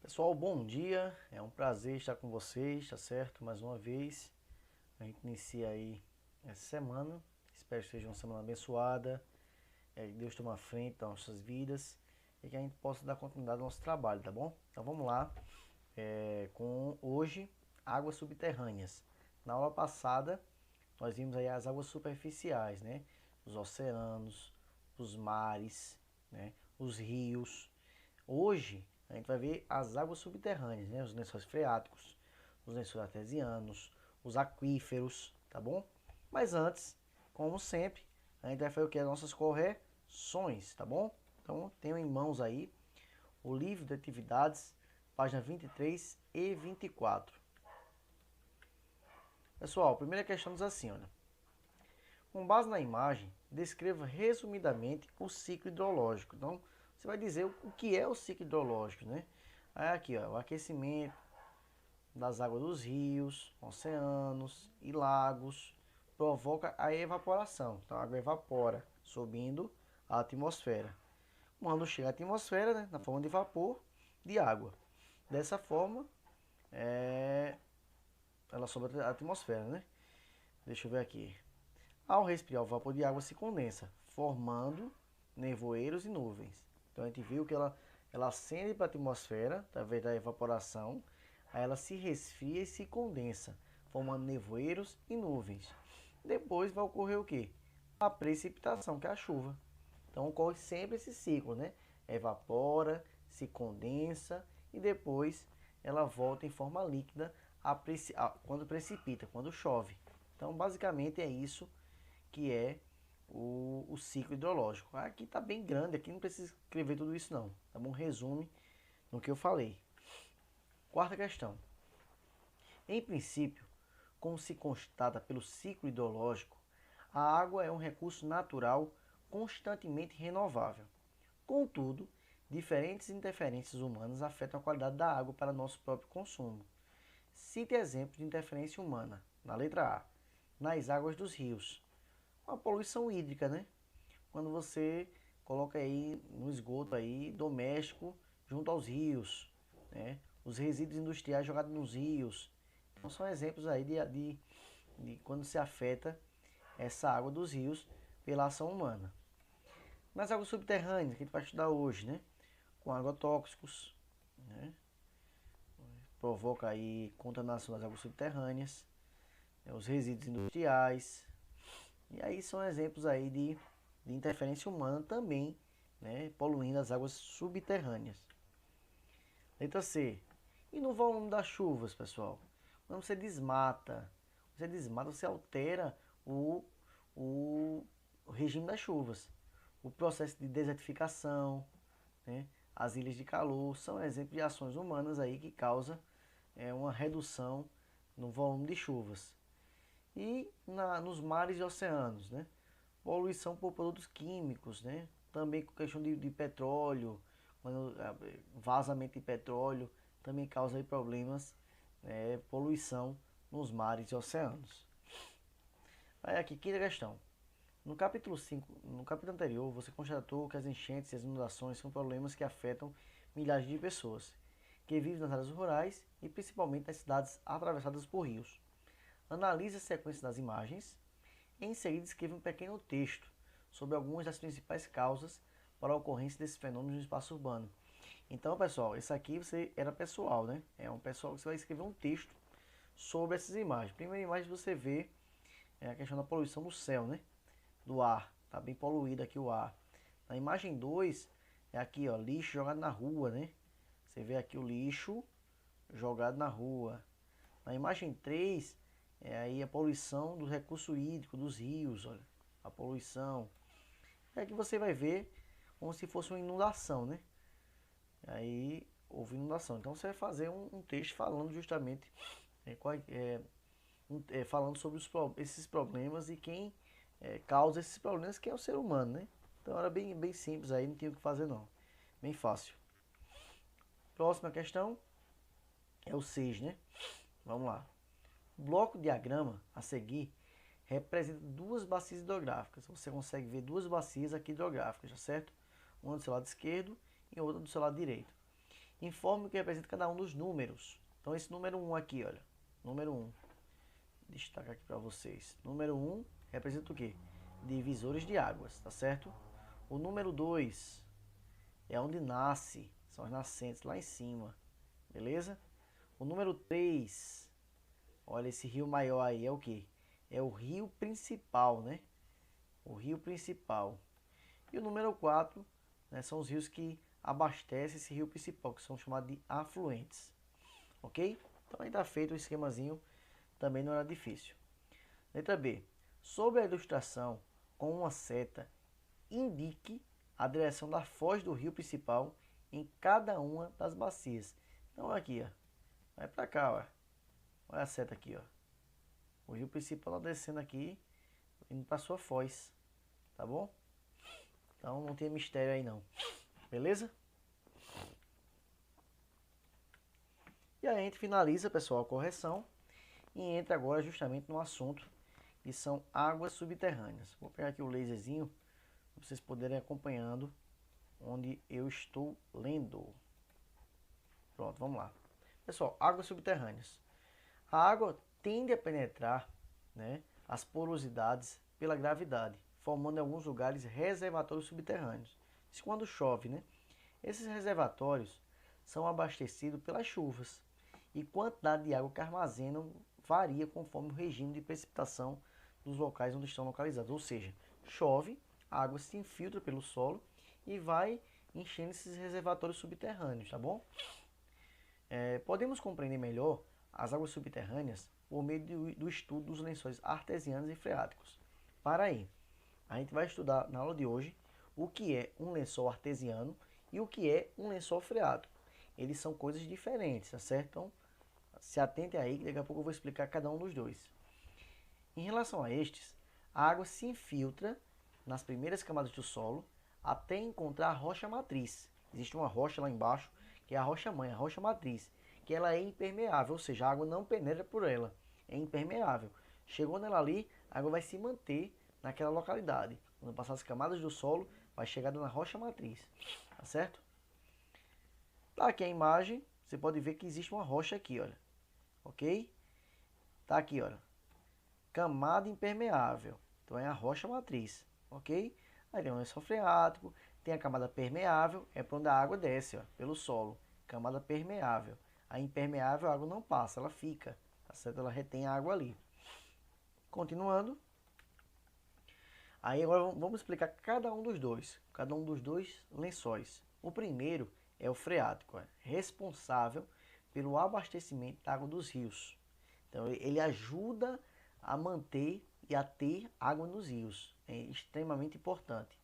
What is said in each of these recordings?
Pessoal, bom dia, é um prazer estar com vocês, tá certo? Mais uma vez, a gente inicia aí essa semana, espero que seja uma semana abençoada, que Deus tome a frente das nossas vidas e que a gente possa dar continuidade ao nosso trabalho, tá bom? Então vamos lá, com hoje, águas subterrâneas. Na aula passada, nós vimos aí as águas superficiais, né? Os oceanos, os mares, né? Os rios. Hoje, a gente vai ver as águas subterrâneas, né? Os lençóis freáticos, os lençóis artesianos, os aquíferos, tá bom? Mas antes, como sempre, a gente vai fazer o que? As nossas correções, tá bom? Então, tenho em mãos aí o livro de atividades, página 23 e 24. Pessoal, a primeira questão diz assim, olha. Com base na imagem, descreva resumidamente o ciclo hidrológico. Então, você vai dizer o que é o ciclo hidrológico, né? Aí aqui, ó, o aquecimento das águas dos rios, oceanos e lagos provoca a evaporação. Então, a água evapora, subindo a atmosfera. Quando chega à atmosfera, né, na forma de vapor de água. Dessa forma, ela sobe a atmosfera, né? Deixa eu ver aqui. Ao respirar, o vapor de água se condensa, formando nevoeiros e nuvens. Então a gente viu que ela ascende para a atmosfera, através da evaporação, aí ela se resfria e se condensa, formando nevoeiros e nuvens. Depois vai ocorrer o quê? A precipitação, que é a chuva. Então ocorre sempre esse ciclo, né? Evapora, se condensa e depois ela volta em forma líquida quando precipita, quando chove. Então basicamente é isso que é o ciclo hidrológico. Aqui está bem grande, aqui não precisa escrever tudo isso não, tá bom? Resume no que eu falei. Quarta questão. Em princípio, como se constata pelo ciclo hidrológico, a água é um recurso natural constantemente renovável. Contudo, diferentes interferências humanas afetam a qualidade da água para nosso próprio consumo. Cite exemplos de interferência humana, na letra A, nas águas dos rios. A poluição hídrica, né? Quando você coloca aí no esgoto aí doméstico junto aos rios, né? Os resíduos industriais jogados nos rios. Então são exemplos aí de quando se afeta essa água dos rios pela ação humana. Nas águas subterrâneas, que a gente vai estudar hoje, né? Com agrotóxicos, né? Provoca aí contaminação das águas subterrâneas, né? Os resíduos industriais. E aí são exemplos aí de interferência humana também, né, poluindo as águas subterrâneas. Letra C. E no volume das chuvas, pessoal? Quando você desmata, você altera o regime das chuvas. O processo de desertificação, né, as ilhas de calor, são exemplos de ações humanas aí que causam uma redução no volume de chuvas. E nos mares e oceanos, né? Poluição por produtos químicos, né? Também com questão de petróleo, vazamento de petróleo também causa aí problemas, poluição nos mares e oceanos. Aí aqui, quinta questão. No capítulo 5, no capítulo anterior, você constatou que as enchentes e as inundações são problemas que afetam milhares de pessoas que vivem nas áreas rurais e principalmente nas cidades atravessadas por rios. Analise a sequência das imagens. Em seguida, escreva um pequeno texto sobre algumas das principais causas para a ocorrência desses fenômenos no espaço urbano. Então, pessoal, isso aqui era pessoal, né? É um pessoal que você vai escrever um texto sobre essas imagens. Primeira imagem você vê a questão da poluição do céu, né? Do ar. Tá bem poluído aqui o ar. Na imagem 2, é aqui, ó, lixo jogado na rua, né? Você vê aqui o lixo jogado na rua. Na imagem 3, é aí a poluição do recurso hídrico, dos rios, olha, a poluição. É que você vai ver como se fosse uma inundação, né? Aí houve inundação. Então você vai fazer um texto falando justamente, falando sobre esses problemas e quem causa esses problemas, que é o ser humano, né? Então era bem simples aí, não tinha o que fazer não. Bem fácil. Próxima questão. É o 6, né? Vamos lá. O bloco diagrama a seguir representa duas bacias hidrográficas. Você consegue ver duas bacias aqui hidrográficas, tá certo? Uma do seu lado esquerdo e outra do seu lado direito. Informe o que representa cada um dos números. Então esse número 1 aqui, olha. Número 1. Destacar aqui para vocês. Número 1 representa o quê? Divisores de águas, tá certo? O número 2 é onde nasce, são as nascentes lá em cima, beleza? O número 3, olha esse rio maior aí, é o quê? É o rio principal, né? O rio principal. E o número 4, né, são os rios que abastecem esse rio principal, que são chamados de afluentes. Ok? Então aí está feito o esquemazinho, também não era difícil. Letra B. Sobre a ilustração, com uma seta, indique a direção da foz do rio principal em cada uma das bacias. Então aqui, ó, vai para cá, ó. Olha a seta aqui, ó. O rio principal está descendo aqui, indo para sua foz, tá bom? Então não tem mistério aí não, beleza? E aí a gente finaliza, pessoal, a correção e entra agora justamente no assunto que são águas subterrâneas. Vou pegar aqui o laserzinho para vocês poderem acompanhando onde eu estou lendo. Pronto, vamos lá. Pessoal, águas subterrâneas. A água tende a penetrar, né, as porosidades pela gravidade, formando em alguns lugares reservatórios subterrâneos. Isso quando chove, né? Esses reservatórios são abastecidos pelas chuvas e quantidade de água que armazenam varia conforme o regime de precipitação dos locais onde estão localizados. Ou seja, chove, a água se infiltra pelo solo e vai enchendo esses reservatórios subterrâneos, tá bom? Podemos compreender melhor as águas subterrâneas por meio do estudo dos lençóis artesianos e freáticos. Para aí, a gente vai estudar na aula de hoje o que é um lençol artesiano e o que é um lençol freático. Eles são coisas diferentes, tá certo? Então, se atente aí, que daqui a pouco eu vou explicar cada um dos dois. Em relação a estes, a água se infiltra nas primeiras camadas do solo até encontrar a rocha matriz. Existe uma rocha lá embaixo, que é a rocha mãe, a rocha matriz, que ela é impermeável, ou seja, a água não penetra por ela, é impermeável. Chegou nela ali, a água vai se manter naquela localidade. Quando passar as camadas do solo, vai chegar na rocha matriz, tá certo? Tá aqui a imagem, você pode ver que existe uma rocha aqui, olha, ok? Tá aqui, olha, camada impermeável, então é a rocha matriz, ok? Aí tem um lençol freático, tem a camada permeável, é para onde a água desce, ó, pelo solo, camada permeável. A impermeável a água não passa, ela fica, tá certo? Ela retém a água ali. Continuando, aí agora vamos explicar cada um dos dois lençóis. O primeiro é o freático, responsável pelo abastecimento da água dos rios. Então ele ajuda a manter e a ter água nos rios. É extremamente importante.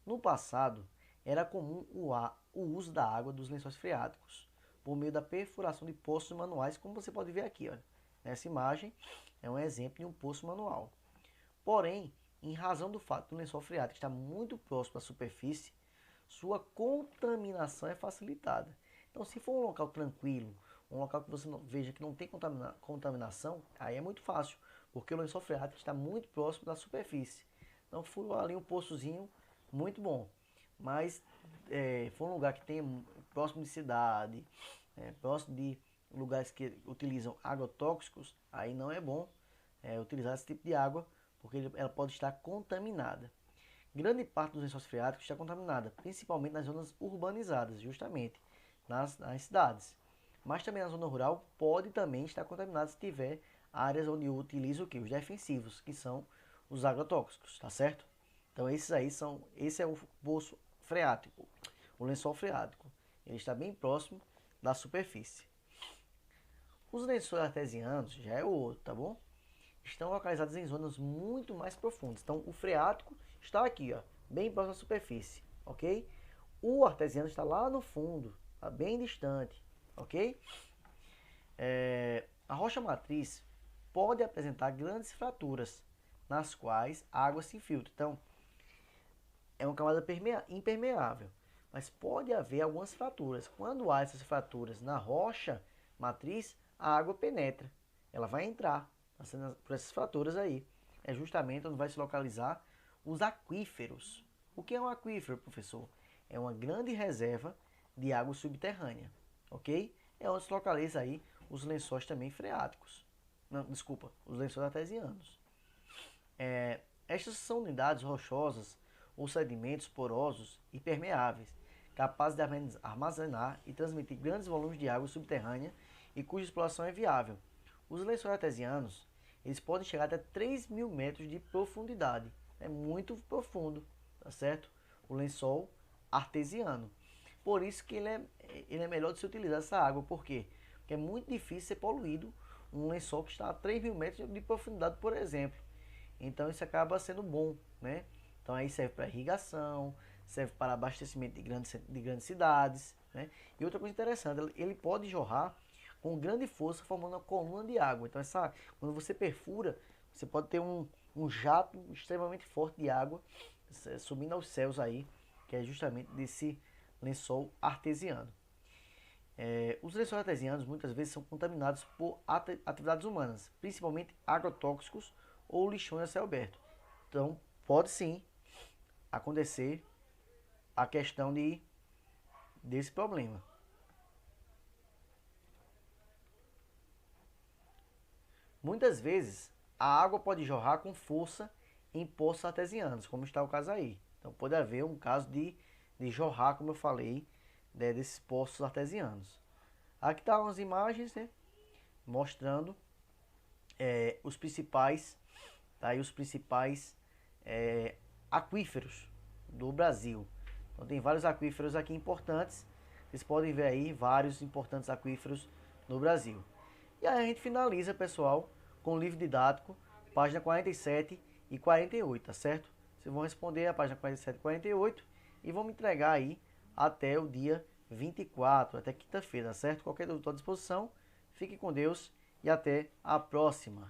No passado, era comum o uso da água dos lençóis freáticos por meio da perfuração de poços manuais, como você pode ver aqui. Olha. Nessa imagem é um exemplo de um poço manual. Porém, em razão do fato do lençol freático estar muito próximo da superfície, sua contaminação é facilitada. Então, se for um local tranquilo, um local que você veja que não tem contaminação, aí é muito fácil, porque o lençol freático está muito próximo da superfície. Então, furou ali um poçozinho muito bom. Mas, for um lugar que tem próximo de cidade, próximo de lugares que utilizam agrotóxicos, aí não é bom utilizar esse tipo de água, porque ela pode estar contaminada. Grande parte dos lençóis freáticos está contaminada, principalmente nas zonas urbanizadas, justamente nas cidades. Mas também na zona rural pode também estar contaminada se tiver áreas onde utiliza o que? Os defensivos, que são os agrotóxicos, tá certo? Então esse é o poço freático, o lençol freático. Ele está bem próximo da superfície. Os lençóis artesianos já é o outro, tá bom? Estão localizados em zonas muito mais profundas. Então o freático está aqui, ó, bem próximo da superfície, ok? O artesiano está lá no fundo, tá bem distante, ok? A rocha matriz pode apresentar grandes fraturas, nas quais a água se infiltra. Então, é uma camada impermeável, mas pode haver algumas fraturas. Quando há essas fraturas na rocha, matriz, a água penetra. Ela vai entrar por essas fraturas aí. É justamente onde vai se localizar os aquíferos. O que é um aquífero, professor? É uma grande reserva de água subterrânea, ok? É onde se localiza aí os lençóis também freáticos. Não, desculpa, os lençóis artesianos. Estas são unidades rochosas ou sedimentos porosos e permeáveis, capazes de armazenar e transmitir grandes volumes de água subterrânea e cuja exploração é viável. Os lençóis artesianos, eles podem chegar até 3.000 metros de profundidade. É muito profundo, tá certo? O lençol artesiano. Por isso que ele é melhor de se utilizar essa água. Por quê? Porque é muito difícil ser poluído um lençol que está a 3.000 metros de profundidade, por exemplo. Então isso acaba sendo bom, né? Então aí serve para irrigação, serve para abastecimento de grandes cidades, né? E outra coisa interessante, ele pode jorrar com grande força, formando uma coluna de água. Então quando você perfura, você pode ter um jato extremamente forte de água subindo aos céus aí, que é justamente desse lençol artesiano. Os lençóis artesianos muitas vezes são contaminados por atividades humanas, principalmente agrotóxicos ou lixões a céu aberto. Então, pode sim acontecer a questão desse problema. Muitas vezes, a água pode jorrar com força em poços artesianos, como está o caso aí. Então, pode haver um caso de jorrar, como eu falei, desses poços artesianos. Aqui estão umas imagens, né, mostrando os principais, tá aí os principais aquíferos do Brasil. Então tem vários aquíferos aqui importantes. Vocês podem ver aí vários importantes aquíferos no Brasil. E aí a gente finaliza, pessoal, com o livro didático, página 47 e 48, tá certo? Vocês vão responder a página 47 e 48 e vão me entregar aí até o dia 24, até quinta-feira, tá certo? Qualquer dúvida à disposição. Fique com Deus e até a próxima.